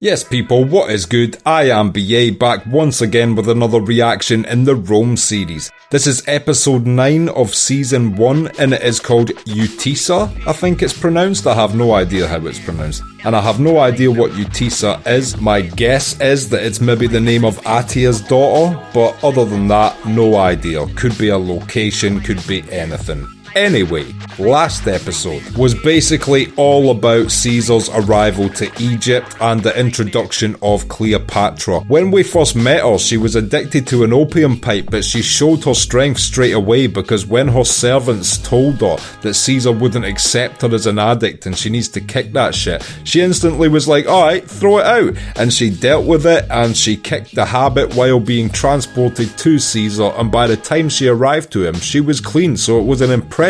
Yes people, what is good? I am BA, back once again with another reaction in the Rome series. This is episode 9 of season 1 and it is called Utisa, I think it's pronounced. I have no idea how it's pronounced. And I have no idea what Utisa is. My guess is that it's maybe the name of Atia's daughter, but other than that, no idea. Could be a location, could be anything. Anyway, last episode was basically all about Caesar's arrival to Egypt and the introduction of Cleopatra. When we first met her, she was addicted to an opium pipe, but she showed her strength straight away because when her servants told her that Caesar wouldn't accept her as an addict and she needs to kick that shit, she instantly was like, alright, throw it out. And she dealt with it and she kicked the habit while being transported to Caesar, and by the time she arrived to him, she was clean, so it was an impressive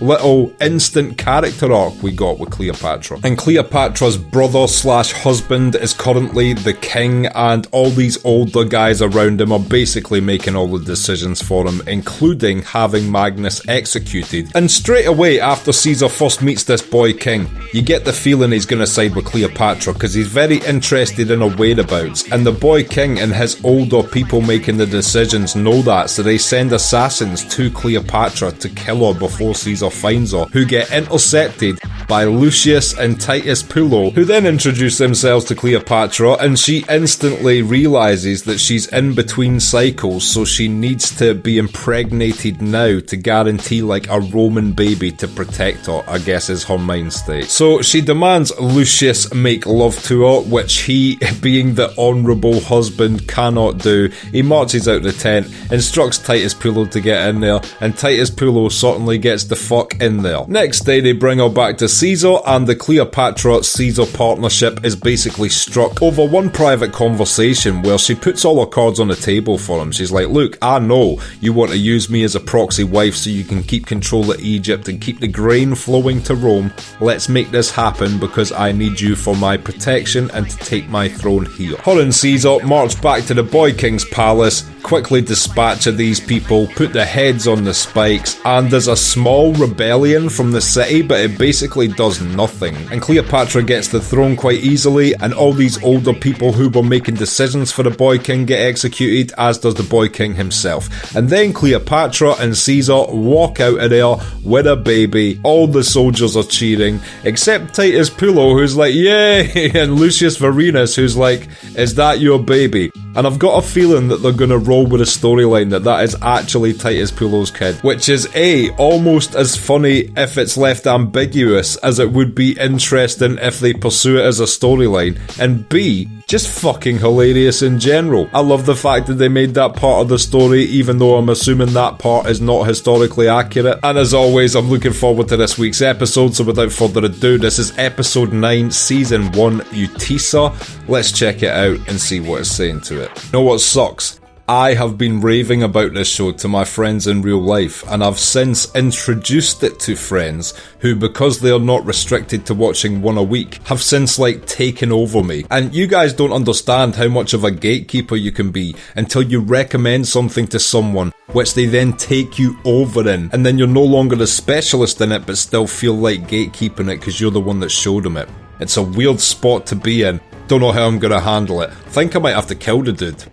little instant character arc we got with Cleopatra. And Cleopatra's brother slash husband is currently the king, and all these older guys around him are basically making all the decisions for him, including having Magnus executed. And straight away after Caesar first meets this boy king, you get the feeling he's gonna side with Cleopatra because he's very interested in her whereabouts, and the boy king and his older people making the decisions know that, so they send assassins to Cleopatra to kill her before Caesar finds her, who get intercepted by Lucius and Titus Pullo, who then introduce themselves to Cleopatra, and she instantly realizes that she's in between cycles, so she needs to be impregnated now to guarantee like a Roman baby to protect her, I guess is her mind state. So she demands Lucius make love to her, which he, being the honourable husband, cannot do. He marches out the tent, instructs Titus Pullo to get in there, and Titus Pullo certainly gets the fuck in there. Next day they bring her back to Caesar, and the Cleopatra-Caesar partnership is basically struck over one private conversation where she puts all her cards on the table for him. She's like, look, I know you want to use me as a proxy wife so you can keep control of Egypt and keep the grain flowing to Rome. Let's make this happen because I need you for my protection and to take my throne here. Her and Caesar march back to the boy king's palace, quickly dispatch of these people, put the heads on the spikes, and there's a small rebellion from the city, but it basically does nothing. And Cleopatra gets the throne quite easily, and all these older people who were making decisions for the boy king get executed, as does the boy king himself. And then Cleopatra and Caesar walk out of there with a baby. All the soldiers are cheering, except Titus Pullo, who's like, yay, and Lucius Varenus, who's like, is that your baby? And I've got a feeling that they're going to roll with a storyline that is actually Titus Pullo's kid, which is A, almost as funny if it's left ambiguous as it would be interesting if they pursue it as a storyline, and B, just fucking hilarious in general. I love the fact that they made that part of the story, even though I'm assuming that part is not historically accurate. And as always, I'm looking forward to this week's episode, so without further ado, this is episode 9, season 1, Utisa. Let's check it out and see what it's saying to it. You know what sucks? I have been raving about this show to my friends in real life, and I've since introduced it to friends who, because they are not restricted to watching one a week, have since like taken over me. And you guys don't understand how much of a gatekeeper you can be until you recommend something to someone which they then take you over in, and then you're no longer the specialist in it but still feel like gatekeeping it because you're the one that showed them it. It's a weird spot to be in. Don't know how I'm gonna handle it. Think I might have to kill the dude.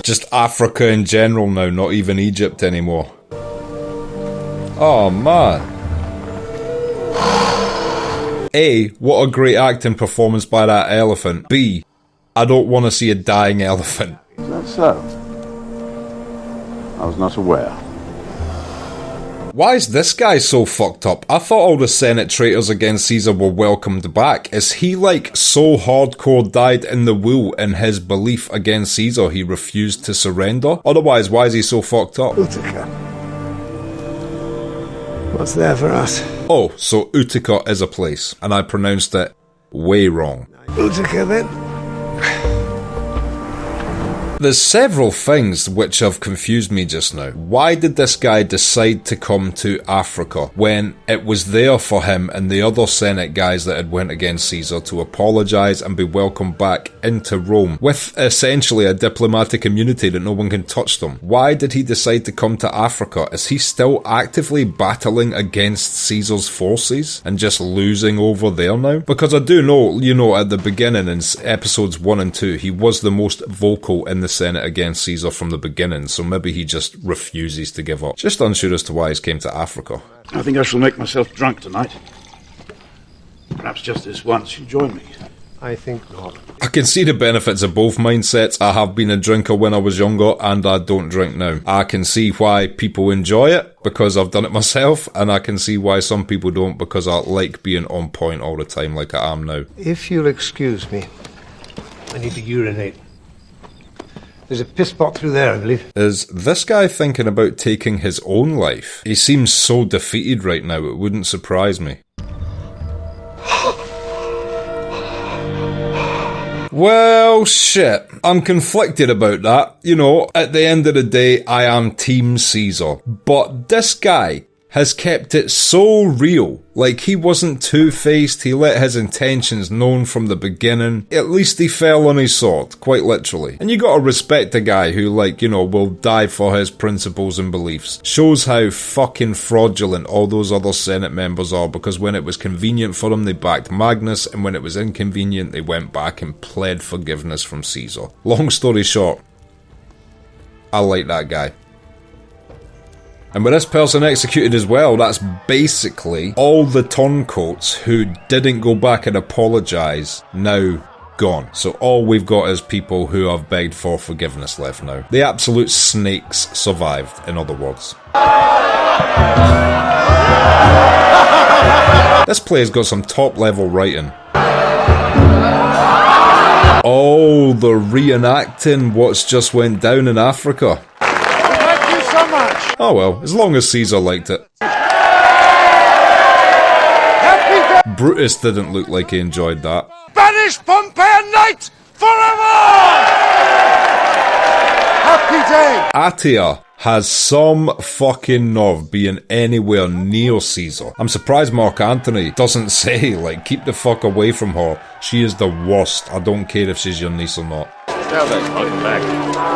Just Africa in general now, not even Egypt anymore. Oh man. A, what a great acting performance by that elephant. B, I don't want to see a dying elephant. Is that so? I was not aware. Why is this guy so fucked up? I thought all the Senate traitors against Caesar were welcomed back. Is he like so hardcore dyed in the wool in his belief against Caesar he refused to surrender? Otherwise, why is he so fucked up? Utica. What's there for us? Oh, so Utica is a place, and I pronounced it way wrong. Utica then? There's several things which have confused me just now. Why did this guy decide to come to Africa when it was there for him and the other Senate guys that had went against Caesar to apologise and be welcomed back into Rome with essentially a diplomatic immunity that no one can touch them? Why did he decide to come to Africa? Is he still actively battling against Caesar's forces and just losing over there now? Because I do know, you know, at the beginning in episodes 1 and 2, he was the most vocal in the Senate against Caesar from the beginning, so maybe he just refuses to give up. Just unsure as to why he's came to Africa. I think I shall make myself drunk tonight. Perhaps just this once you'll join me. I think not. I can see the benefits of both mindsets. I have been a drinker when I was younger, and I don't drink now. I can see why people enjoy it, because I've done it myself, and I can see why some people don't, because I like being on point all the time like I am now. If you'll excuse me, I need to urinate. There's a piss pot through there, I believe. Is this guy thinking about taking his own life? He seems so defeated right now, it wouldn't surprise me. Well, shit. I'm conflicted about that. You know, at the end of the day, I am Team Caesar. But this guy has kept it so real. Like, he wasn't two-faced, he let his intentions known from the beginning. At least he fell on his sword, quite literally. And you gotta respect a guy who, like, you know, will die for his principles and beliefs. Shows how fucking fraudulent all those other Senate members are, because when it was convenient for them, they backed Magnus, and when it was inconvenient, they went back and pled forgiveness from Caesar. Long story short, I like that guy. And with this person executed as well, that's basically all the turncoats who didn't go back and apologise now gone. So all we've got is people who have begged for forgiveness left now. The absolute snakes survived, in other words. This play's got some top level writing. Oh, they're reenacting what's just went down in Africa. Oh well, as long as Caesar liked it. Brutus didn't look like he enjoyed that. Banish Pompeian night forever! Happy day! Atia has some fucking nerve being anywhere near Caesar. I'm surprised Mark Antony doesn't say, like, keep the fuck away from her. She is the worst. I don't care if she's your niece or not. Tell that fucking back.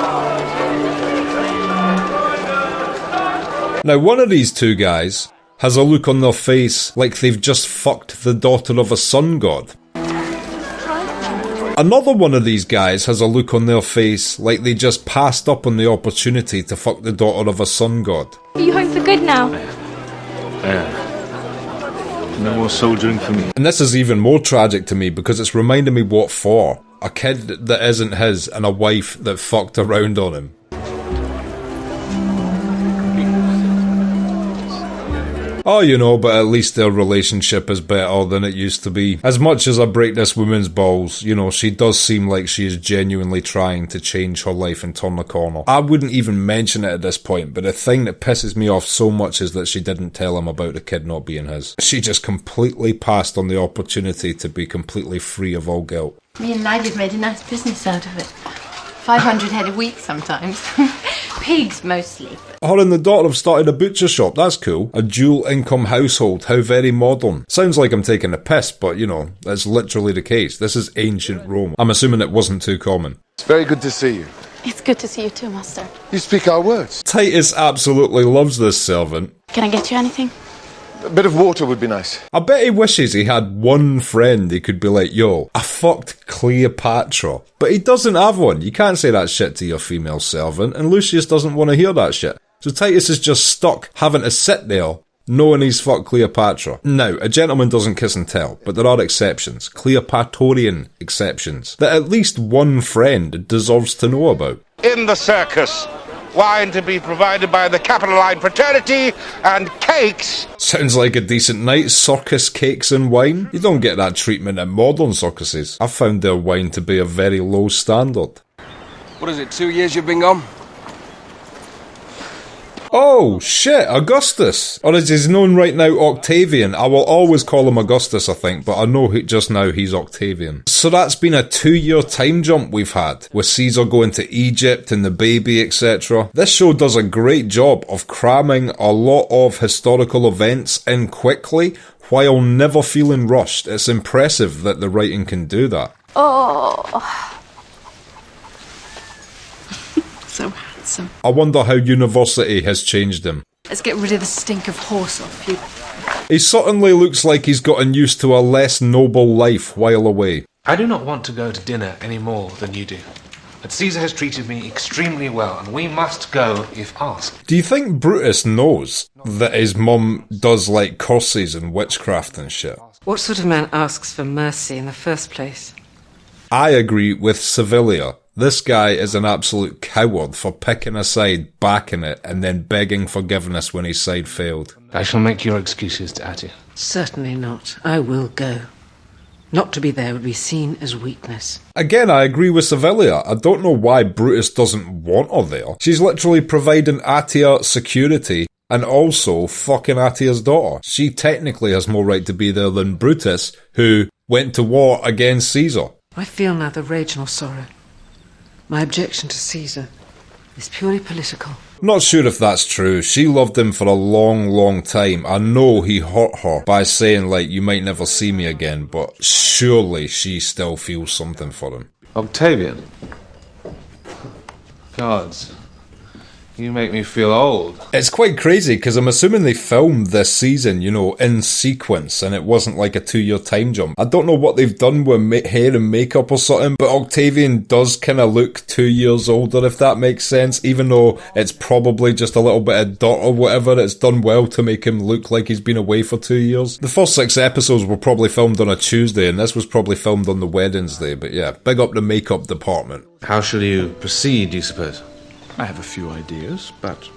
Now, one of these two guys has a look on their face like they've just fucked the daughter of a sun god. Another one of these guys has a look on their face like they just passed up on the opportunity to fuck the daughter of a sun god. Are you home for good now? No more soldiering for me. And this is even more tragic to me because it's reminding me what for. A kid that isn't his and a wife that fucked around on him. Oh, you know, but at least their relationship is better than it used to be. As much as I break this woman's balls, you know, she does seem like she is genuinely trying to change her life and turn the corner. I wouldn't even mention it at this point, but the thing that pisses me off so much is that she didn't tell him about the kid not being his. She just completely passed on the opportunity to be completely free of all guilt. Me and Lydia's made a nice business out of it. 500 head a week sometimes. Pigs mostly. Her and the daughter have started a butcher shop, that's cool. A dual income household, how very modern. Sounds like I'm taking a piss, but you know, that's literally the case. This is ancient Rome. I'm assuming it wasn't too common. It's very good to see you. It's good to see you too, Master. You speak our words. Titus absolutely loves this servant. Can I get you anything? A bit of water would be nice. I bet he wishes he had one friend he could be like, yo, I fucked Cleopatra. But he doesn't have one. You can't say that shit to your female servant, and Lucius doesn't want to hear that shit. So Titus is just stuck having to sit there knowing he's fucked Cleopatra. Now, a gentleman doesn't kiss and tell, but there are exceptions. Cleopatorian exceptions. That at least one friend deserves to know about. In the circus, wine to be provided by the Capitoline fraternity, and cakes. Sounds like a decent night. Circus cakes and wine. You don't get that treatment at modern circuses. I've found their wine to be a very low standard. What is it, 2 years you've been gone? Oh, shit, Augustus! Or as he's known right now, Octavian. I will always call him Augustus, I think, but I know just now he's Octavian. So that's been a 2-year time jump we've had, with Caesar going to Egypt and the baby, etc. This show does a great job of cramming a lot of historical events in quickly, while never feeling rushed. It's impressive that the writing can do that. Oh. So handsome. I wonder how university has changed him. Let's get rid of the stink of horse off you. He certainly looks like he's gotten used to a less noble life while away. I do not want to go to dinner any more than you do. But Caesar has treated me extremely well, and we must go if asked. Do you think Brutus knows that his mum does like curses and witchcraft and shit? What sort of man asks for mercy in the first place? I agree with Servillia. This guy is an absolute coward for picking a side, backing it, and then begging forgiveness when his side failed. I shall make your excuses to Atia. Certainly not. I will go. Not to be there would be seen as weakness. Again, I agree with Servillia. I don't know why Brutus doesn't want her there. She's literally providing Atia security and also fucking Atia's daughter. She technically has more right to be there than Brutus, who went to war against Caesar. I feel neither rage nor sorrow. My objection to Caesar is purely political. Not sure if that's true. She loved him for a long, long time. I know he hurt her by saying, like, you might never see me again, but surely she still feels something for him. Octavian. Gods. You make me feel old. It's quite crazy, because I'm assuming they filmed this season, you know, in sequence, and it wasn't like a 2-year time jump. I don't know what they've done with hair and makeup or something, but Octavian does kind of look 2 years older, if that makes sense, even though it's probably just a little bit of dirt or whatever. It's done well to make him look like he's been away for 2 years. The first 6 episodes were probably filmed on a Tuesday, and this was probably filmed on the Wednesday, but yeah, big up the makeup department. How shall you proceed, do you suppose? I have a few ideas, but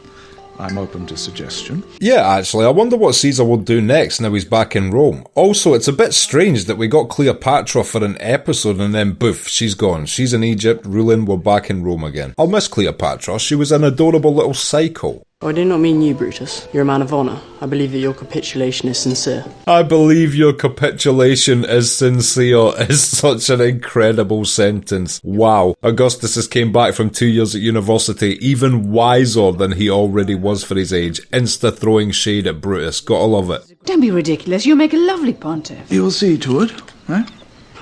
I'm open to suggestion. Yeah, actually, I wonder what Caesar will do next now he's back in Rome. Also, it's a bit strange that we got Cleopatra for an episode and then boof, she's gone. She's in Egypt, ruling, we're back in Rome again. I'll miss Cleopatra, she was an adorable little psycho. I did not mean you, Brutus. You're a man of honour. I believe that your capitulation is sincere. I believe your capitulation is sincere is such an incredible sentence. Wow. Augustus has came back from 2 years at university, even wiser than he already was for his age. Insta throwing shade at Brutus. Gotta love it. Don't be ridiculous. You make a lovely pontiff. You'll see to it, eh?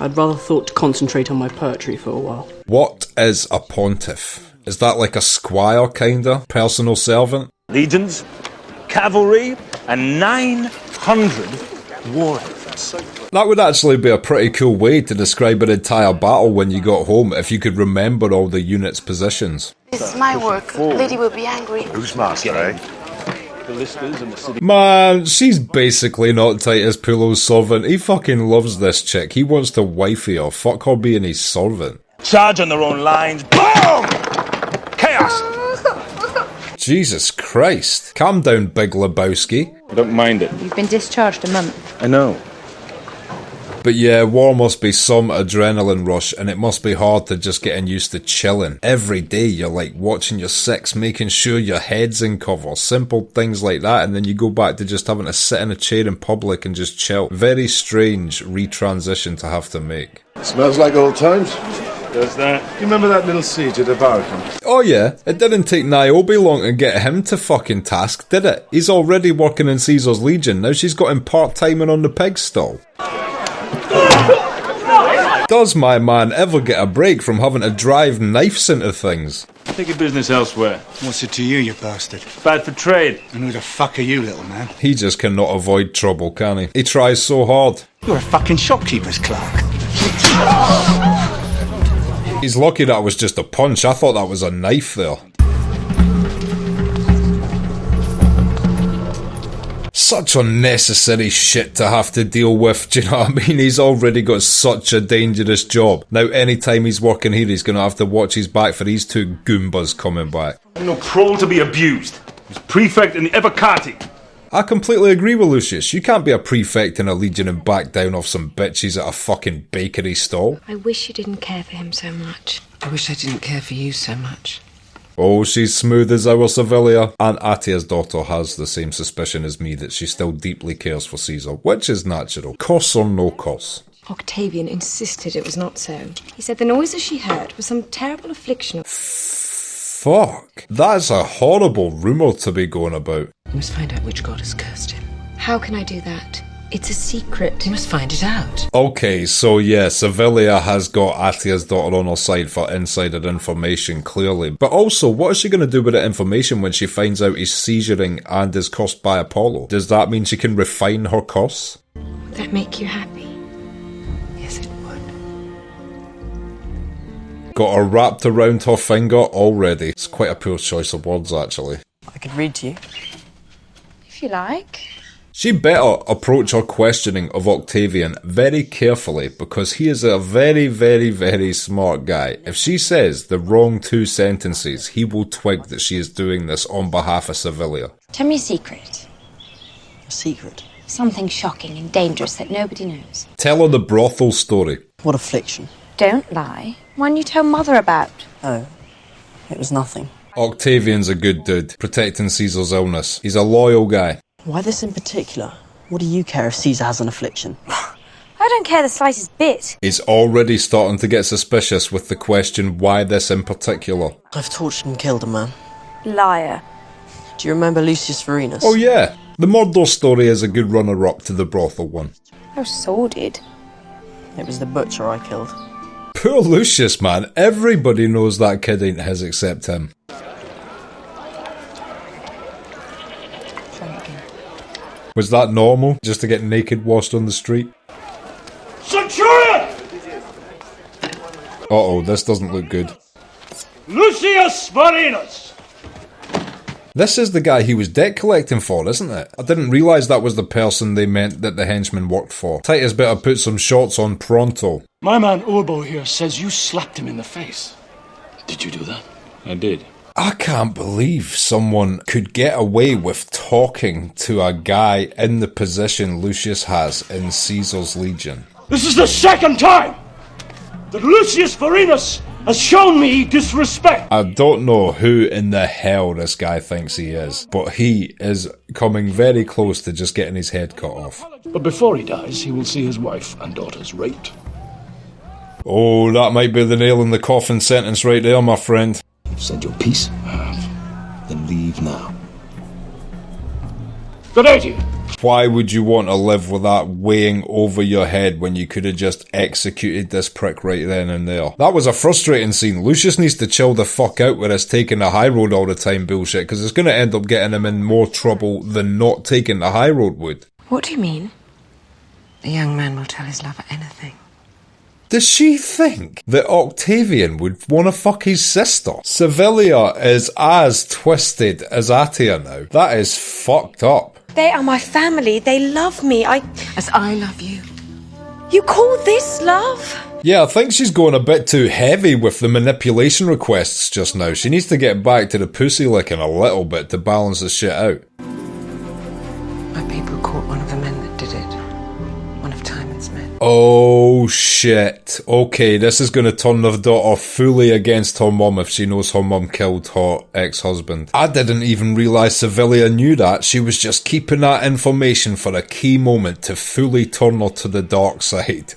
I'd rather thought to concentrate on my poetry for a while. What is a pontiff? Is that like a squire, kinda? Personal servant? Legions, cavalry, and 900 warriors. That would actually be a pretty cool way to describe an entire battle when you got home, if you could remember all the units' positions. This is my work. Lady will be angry. Who's master, eh? Man, she's basically not Titus Pullo's servant. He fucking loves this chick. He wants to wifey her. Fuck her being his servant. Charge on their own lines. Boom! Chaos! Jesus Christ. Calm down, Big Lebowski. I don't mind it. You've been discharged a month. I know. But yeah, war must be some adrenaline rush, and it must be hard to just getting used to chilling. Every day you're like watching your six, making sure your head's in cover, simple things like that, and then you go back to just having to sit in a chair in public and just chill. Very strange retransition to have to make. Smells like old times. Does that? You remember that little siege at Abaricum? Oh yeah, it didn't take Niobe long to get him to fucking task, did it? He's already working in Caesar's Legion, now she's got him part-timing on the pig stall. Does my man ever get a break from having to drive knives into things? Take your business elsewhere. What's it to you, you bastard? Bad for trade. And who the fuck are you, little man? He just cannot avoid trouble, can he? He tries so hard. You're a fucking shopkeeper's clerk. He's lucky that was just a punch. I thought that was a knife there. Such unnecessary shit to have to deal with, do you know what I mean? He's already got such a dangerous job. Now anytime he's working here, he's going to have to watch his back for these two Goombas coming back. I'm no prole to be abused. He's prefect in the Evocati. I completely agree with Lucius. You can't be a prefect in a legion and back down off some bitches at a fucking bakery stall. I wish you didn't care for him so much. I wish I didn't care for you so much. Oh, she's smooth as our Servillia. And Atia's daughter has the same suspicion as me that she still deeply cares for Caesar, which is natural. Costs or no costs. Octavian insisted it was not so. He said the noises she heard was some terrible affliction. Fuck. That's a horrible rumour to be going about. You must find out which god has cursed him. How can I do that? It's a secret. You must find it out. Okay, so yeah, Servillia has got Atia's daughter on her side for insider information, clearly. But also, what is she going to do with that information when she finds out he's seizuring and is cursed by Apollo? Does that mean she can refine her curse? Would that make you happy? Yes, it would. Got her wrapped around her finger already. It's quite a poor choice of words, actually. I could read to you. If you like. She better approach her questioning of Octavian very carefully because he is a very, very, very smart guy. If she says the wrong 2 sentences, he will twig that she is doing this on behalf of Servillia. Tell me a secret. A secret? Something shocking and dangerous that nobody knows. Tell her the brothel story. What affliction? Don't lie. One you told Mother about. Oh, it was nothing. Octavian's a good dude, protecting Caesar's illness. He's a loyal guy. Why this in particular? What do you care if Caesar has an affliction? I don't care the slightest bit. He's already starting to get suspicious with the question, why this in particular? I've tortured and killed a man. Liar. Do you remember Lucius Vorenus? Oh yeah, the murder story is a good runner-up to the brothel one. How sordid. It was the butcher I killed. Poor Lucius, man. Everybody knows that kid ain't his except him. Was that normal, just to get naked washed on the street? Centurion! Uh-oh, this doesn't look good. Lucius Vorenus! This is the guy he was debt collecting for, isn't it? I didn't realise that was the person they meant that the henchman worked for. Titus better put some shots on pronto. My man Urbo here says you slapped him in the face. Did you do that? I did. I can't believe someone could get away with talking to a guy in the position Lucius has in Caesar's Legion. This is the second time that Lucius Vorenus has shown me disrespect. I don't know who in the hell this guy thinks he is, but he is coming very close to just getting his head cut off. But before he dies, he will see his wife and daughters raped. Oh, that might be the nail in the coffin sentence right there, my friend. You've said your piece? Then leave now. Good day to you. Why would you want to live with that weighing over your head when you could have just executed this prick right then and there? That was a frustrating scene. Lucius needs to chill the fuck out with us taking the high road all the time bullshit, because it's going to end up getting him in more trouble than not taking the high road would. What do you mean? A young man will tell his lover anything. Does she think that Octavian would want to fuck his sister? Servillia is as twisted as Atia now. That is fucked up. They are my family. They love me. As I love you. You call this love? Yeah, I think she's going a bit too heavy with the manipulation requests just now. She needs to get back to the pussy licking a little bit to balance the shit out. My people caught one of the men that did it. One of Timon's men. Oh shit. Okay, this is going to turn the daughter fully against her mum if she knows her mum killed her ex-husband. I didn't even realise Servillia knew that. She was just keeping that information for a key moment to fully turn her to the dark side.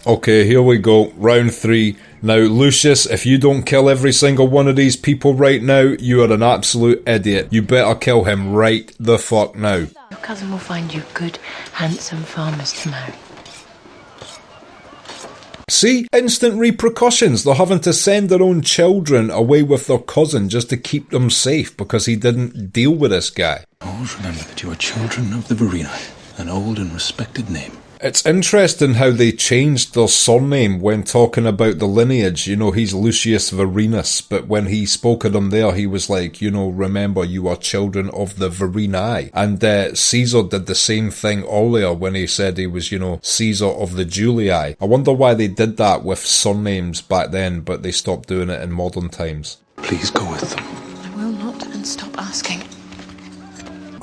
Okay, here we go. Round 3. Now, Lucius, if you don't kill every single one of these people right now, you are an absolute idiot. You better kill him right the fuck now. Your cousin will find you good, handsome farmers to marry. See? Instant repercussions. They're having to send their own children away with their cousin just to keep them safe because he didn't deal with this guy. Always remember that you are children of the Vorenai, an old and respected name. It's interesting how they changed their surname when talking about the lineage. You know, he's Lucius Vorenus, but when he spoke of them there, he was like, you know, remember, you are children of the Vorenai. And Caesar did the same thing earlier when he said he was, you know, Caesar of the Julii. I wonder why they did that with surnames back then, but they stopped doing it in modern times. Please go with them. I will not, and stop asking.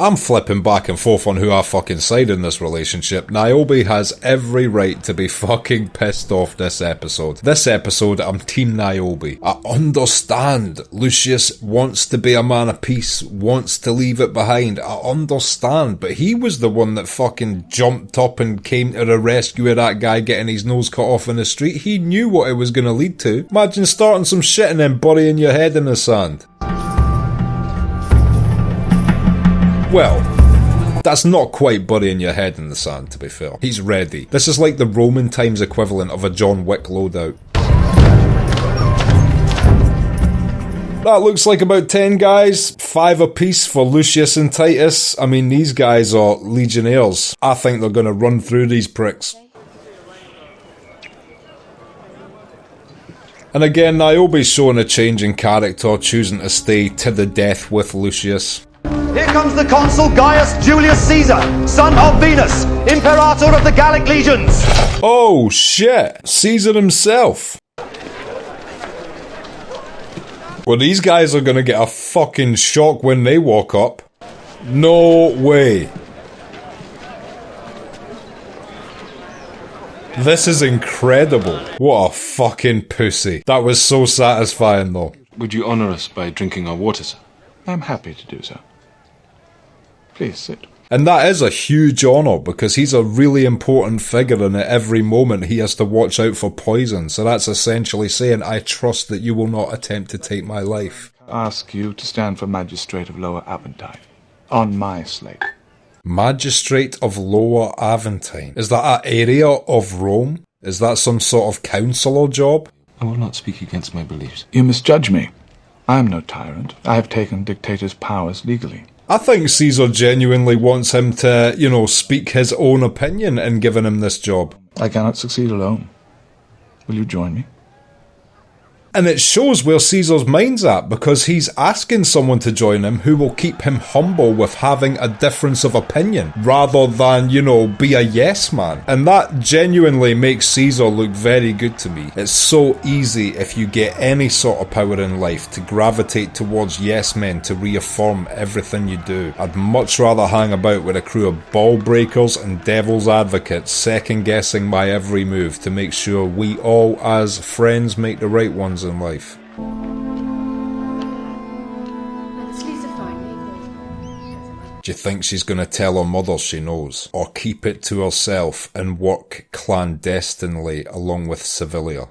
I'm flipping back and forth on who I fucking side in this relationship. Niobe has every right to be fucking pissed off this episode. This episode, I'm Team Niobe. I understand Lucius wants to be a man of peace, wants to leave it behind. I understand, but he was the one that fucking jumped up and came to the rescue of that guy getting his nose cut off in the street. He knew what it was going to lead to. Imagine starting some shit and then burying your head in the sand. Well, that's not quite burying your head in the sand, to be fair. He's ready. This is like the Roman times equivalent of a John Wick loadout. That looks like about 10 guys, 5 apiece for Lucius and Titus. I mean, these guys are legionnaires. I think they're going to run through these pricks. And again, Niobe's showing a change in character, choosing to stay to the death with Lucius. Here comes the consul Gaius Julius Caesar, son of Venus, imperator of the Gallic legions. Oh shit, Caesar himself. Well, these guys are gonna get a fucking shock when they walk up. No way. This is incredible. What a fucking pussy. That was so satisfying though. Would you honour us by drinking our water, sir? I'm happy to do so. Please sit. And that is a huge honour because he's a really important figure and at every moment he has to watch out for poison. So that's essentially saying, I trust that you will not attempt to take my life. I ask you to stand for Magistrate of Lower Aventine. On my slate. Magistrate of Lower Aventine. Is that an area of Rome? Is that some sort of councillor job? I will not speak against my beliefs. You misjudge me. I am no tyrant. I have taken dictator's powers legally. I think Caesar genuinely wants him to, you know, speak his own opinion in giving him this job. I cannot succeed alone. Will you join me? And it shows where Caesar's mind's at, because he's asking someone to join him who will keep him humble with having a difference of opinion, rather than, you know, be a yes man. And that genuinely makes Caesar look very good to me. It's so easy, if you get any sort of power in life, to gravitate towards yes men to reaffirm everything you do. I'd much rather hang about with a crew of ball breakers and devil's advocates, second guessing my every move to make sure we all as friends make the right ones in life. Do you think she's going to tell her mother she knows, or keep it to herself and work clandestinely along with Servillia?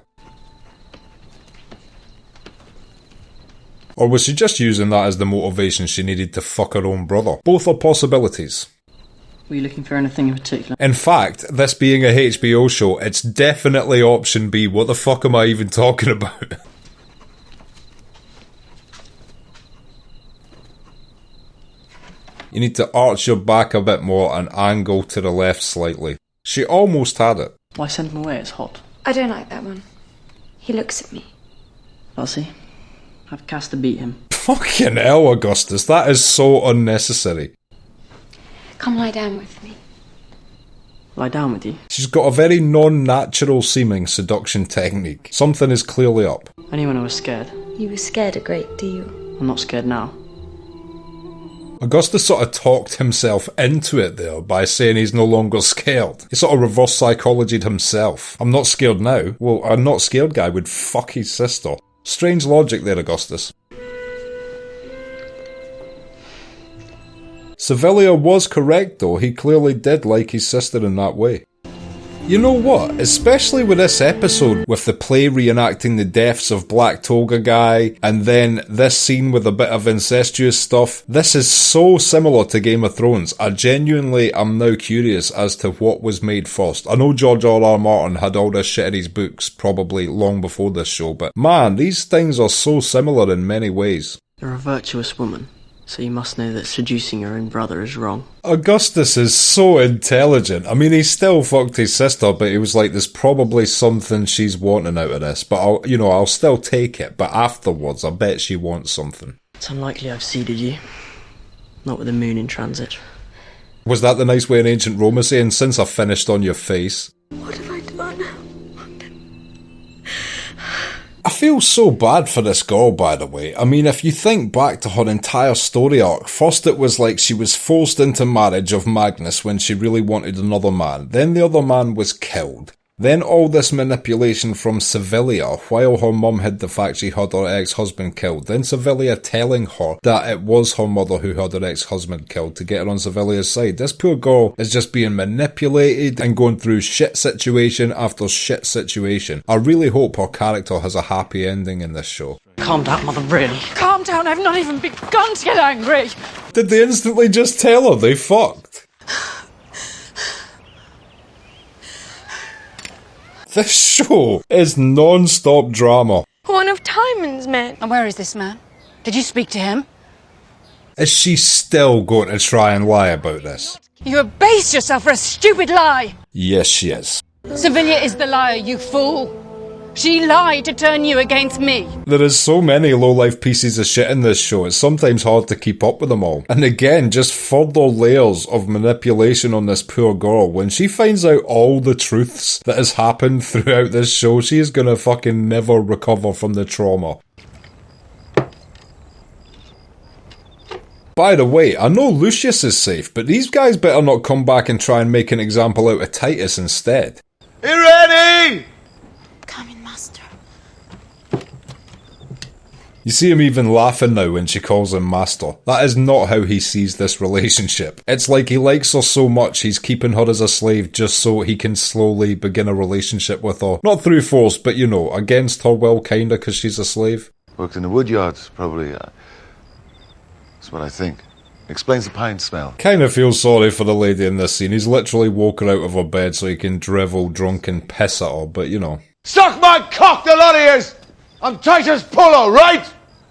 Or was she just using that as the motivation she needed to fuck her own brother? Both are possibilities. Were you looking for anything in particular? In fact, this being a HBO show, it's definitely option B. What the fuck am I even talking about? You need to arch your back a bit more and angle to the left slightly. She almost had it. Why send him away? It's hot. I don't like that one. He looks at me. I'll see. Have Castor beat him. Fucking hell, Augustus. That is so unnecessary. Come lie down with me. Lie down with you? She's got a very non-natural seeming seduction technique. Something is clearly up. Only when I was scared. You were scared a great deal. I'm not scared now. Augustus sort of talked himself into it there by saying he's no longer scared. He sort of reverse psychologied himself. I'm not scared now. Well, a not scared guy would fuck his sister. Strange logic there, Augustus. Servillia was correct though, he clearly did like his sister in that way. You know what, especially with this episode, with the play reenacting the deaths of Black Toga Guy, and then this scene with a bit of incestuous stuff, this is so similar to Game of Thrones. I genuinely am now curious as to what was made first. I know George R.R. Martin had all this shit in his books probably long before this show, but man, these things are so similar in many ways. You're a virtuous woman, so you must know that seducing your own brother is wrong. Augustus is so intelligent. I mean, he still fucked his sister, but he was like, there's probably something she's wanting out of this, but I'll still take it. But afterwards, I bet she wants something. It's unlikely I've seeded you. Not with the moon in transit. Was that the nice way in ancient Rome is saying, since I finished on your face? What have I done? I feel so bad for this girl, by the way. I mean, if you think back to her entire story arc, first it was like she was forced into marriage of Magnus when she really wanted another man. Then the other man was killed. Then all this manipulation from Servillia while her mum hid the fact she had her ex-husband killed. Then Servillia telling her that it was her mother who had her ex-husband killed to get her on Servillia's side. This poor girl is just being manipulated and going through shit situation after shit situation. I really hope her character has a happy ending in this show. Calm down, Mother, really. Calm down, I've not even begun to get angry. Did they instantly just tell her they fucked? This show is non-stop drama. One of Timon's men. And where is this man? Did you speak to him? Is she still going to try and lie about this? You abase yourself for a stupid lie. Yes, she is. Servillia is the liar, you fool. She lied to turn you against me. There is so many low-life pieces of shit in this show, it's sometimes hard to keep up with them all. And again, just further layers of manipulation on this poor girl. When she finds out all the truths that has happened throughout this show, she is gonna fucking never recover from the trauma. By the way, I know Lucius is safe, but these guys better not come back and try and make an example out of Titus instead. You ready? You see him even laughing now when she calls him master. That is not how he sees this relationship. It's like he likes her so much he's keeping her as a slave just so he can slowly begin a relationship with her. Not through force, but you know, against her will kinda because she's a slave. Worked in the wood yards, probably. That's what I think. Explains the pine smell. Kinda feel sorry for the lady in this scene. He's literally woke her out of her bed so he can drivel, drunk and piss at her, but you know. Suck my cock, the lot of yous! I'm Titus Pullo, right?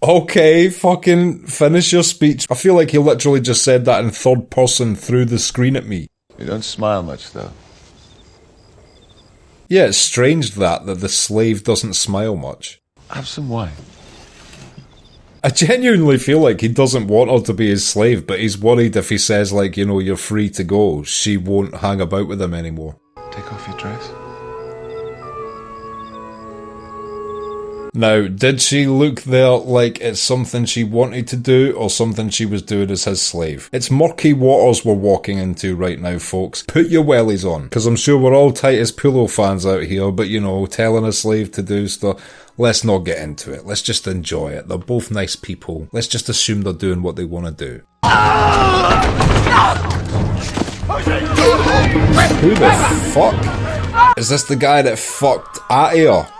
Okay, fucking finish your speech. I feel like he literally just said that in third person through the screen at me. You don't smile much, though. Yeah, it's strange that the slave doesn't smile much. Have some wine. I genuinely feel like he doesn't want her to be his slave, but he's worried if he says, like, you know, you're free to go, she won't hang about with him anymore. Take off your dress. Now, did she look there like it's something she wanted to do or something she was doing as his slave? It's murky waters we're walking into right now, folks. Put your wellies on, because I'm sure we're all Titus Pullo fans out here, but you know, telling a slave to do stuff, let's not get into it. Let's just enjoy it. They're both nice people. Let's just assume they're doing what they want to do. Who the fuck? Is this the guy that fucked Atia?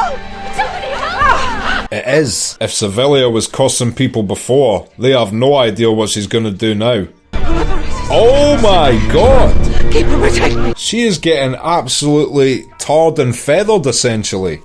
It is. If Servillia was cursing people before, they have no idea what she's gonna do now. Oh my god! She is getting absolutely tarred and feathered, essentially.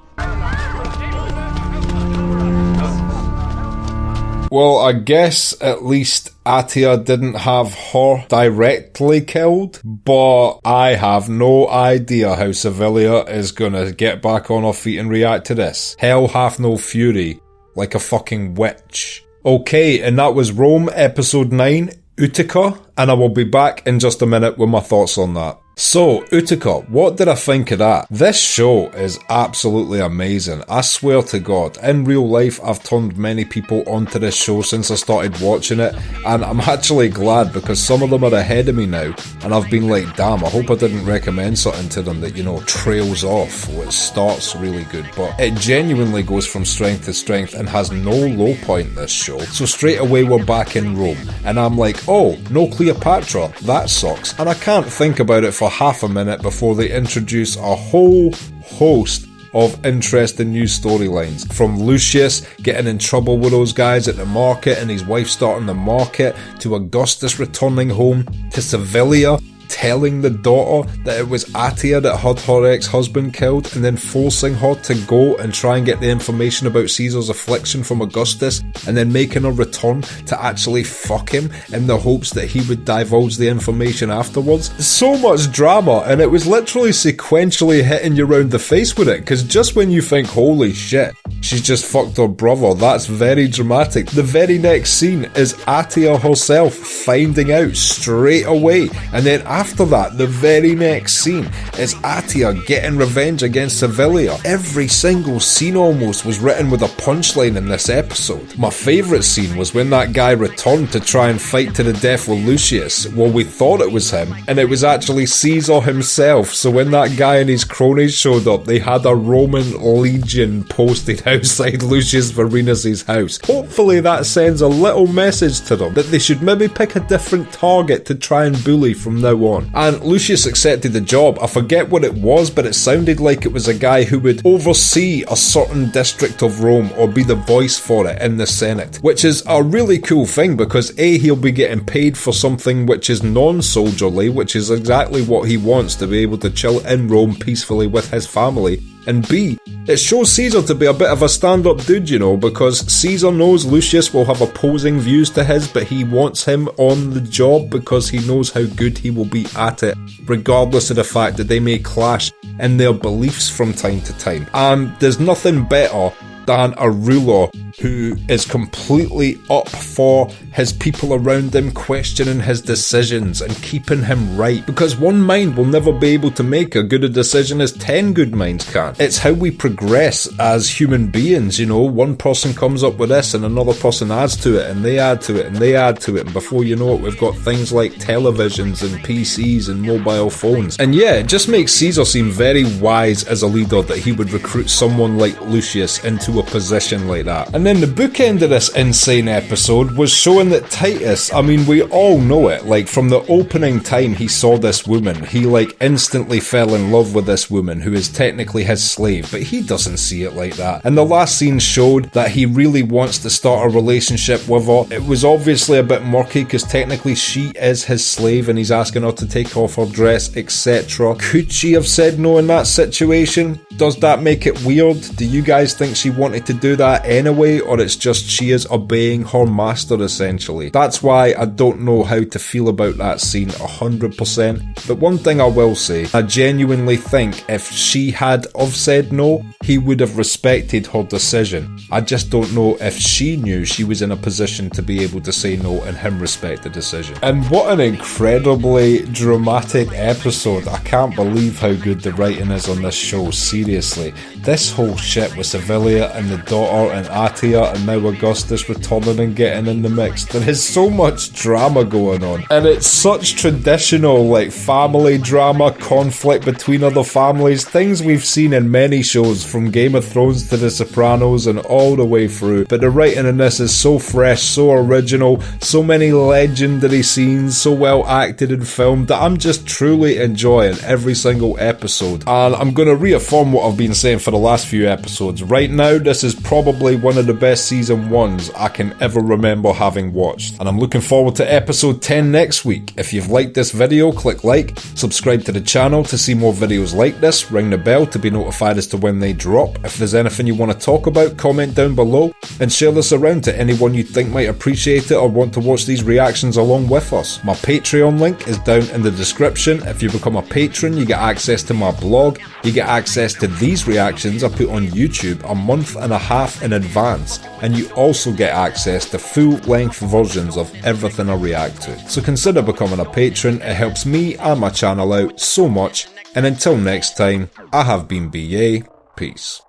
Well, I guess at least Atia didn't have her directly killed, but I have no idea how Servillia is gonna get back on her feet and react to this. Hell hath no fury, like a fucking witch. Okay, and that was Rome episode 9, Utica, and I will be back in just a minute with my thoughts on that. So, Utica, what did I think of that? This show is absolutely amazing. I swear to God, in real life I've turned many people onto this show since I started watching it, and I'm actually glad because some of them are ahead of me now, and I've been like, damn, I hope I didn't recommend something to them that, you know, trails off. Well, it starts really good, but it genuinely goes from strength to strength and has no low point, this show. So straight away we're back in Rome, and I'm like, oh, no Cleopatra, that sucks. And I can't think about it for half a minute before they introduce a whole host of interesting new storylines. From Lucius getting in trouble with those guys at the market and his wife starting the market, to Augustus returning home, to Servillia telling the daughter that it was Atia that had her ex-husband killed and then forcing her to go and try and get the information about Caesar's affliction from Augustus and then making her return to actually fuck him in the hopes that he would divulge the information afterwards. So much drama, and it was literally sequentially hitting you round the face with it, because just when you think, holy shit, she's just fucked her brother. That's very dramatic. The very next scene is Atia herself finding out straight away. And then after that, the very next scene is Atia getting revenge against Servillia. Every single scene almost was written with a punchline in this episode. My favourite scene was when that guy returned to try and fight to the death with Lucius. Well, we thought it was him, and it was actually Caesar himself. So when that guy and his cronies showed up, they had a Roman legion posted outside Lucius Varenus' house. Hopefully that sends a little message to them that they should maybe pick a different target to try and bully from now on. And Lucius accepted the job. I forget what it was, but it sounded like it was a guy who would oversee a certain district of Rome or be the voice for it in the Senate, which is a really cool thing because A, he'll be getting paid for something which is non-soldierly, which is exactly what he wants, to be able to chill in Rome peacefully with his family. And B, it shows Caesar to be a bit of a stand-up dude, you know, because Caesar knows Lucius will have opposing views to his, but he wants him on the job because he knows how good he will be at it, regardless of the fact that they may clash in their beliefs from time to time. And there's nothing better than a ruler who is completely up for his people around him questioning his decisions and keeping him right, because one mind will never be able to make as good a decision as 10 good minds can. It's how we progress as human beings, you know. One person comes up with this and another person adds to it and they add to it and they add to it, and before you know it we've got things like televisions and PCs and mobile phones. And yeah, it just makes Caesar seem very wise as a leader that he would recruit someone like Lucius into a position like that. And then the bookend of this insane episode was showing that Titus, I mean, we all know it, like from the opening time he saw this woman, he like instantly fell in love with this woman who is technically his slave, but he doesn't see it like that. And the last scene showed that he really wants to start a relationship with her. It was obviously a bit murky because technically she is his slave and he's asking her to take off her dress, etc. Could she have said no in that situation? Does that make it weird? Do you guys think she wanted to do that anyway, or it's just she is obeying her master essentially? That's why I don't know how to feel about that scene 100%, but one thing I will say, I genuinely think if she had have said no, he would have respected her decision. I just don't know if she knew she was in a position to be able to say no and him respect the decision. And what an incredibly dramatic episode. I can't believe how good the writing is on this show, seriously. This whole shit with Servillia and the daughter and Atia and now Augustus returning and getting in the mix. There is so much drama going on, and it's such traditional like family drama, conflict between other families, things we've seen in many shows from Game of Thrones to The Sopranos and all the way through. But the writing in this is so fresh, so original, so many legendary scenes, so well acted and filmed that I'm just truly enjoying every single episode. And I'm going to reaffirm what I've been saying for the last few episodes. Right now, this is probably one of the best season 1s I can ever remember having watched. And I'm looking forward to episode 10 next week. If you've liked this video, click like, subscribe to the channel to see more videos like this, ring the bell to be notified as to when they drop. If there's anything you want to talk about, comment down below and share this around to anyone you think might appreciate it or want to watch these reactions along with us. My Patreon link is down in the description. If you become a patron, you get access to my blog, you get access to these reactions I put on YouTube a month and a half in advance, and you also get access to full-length versions of everything I react to. So consider becoming a patron, it helps me and my channel out so much, and until next time, I have been BA, peace.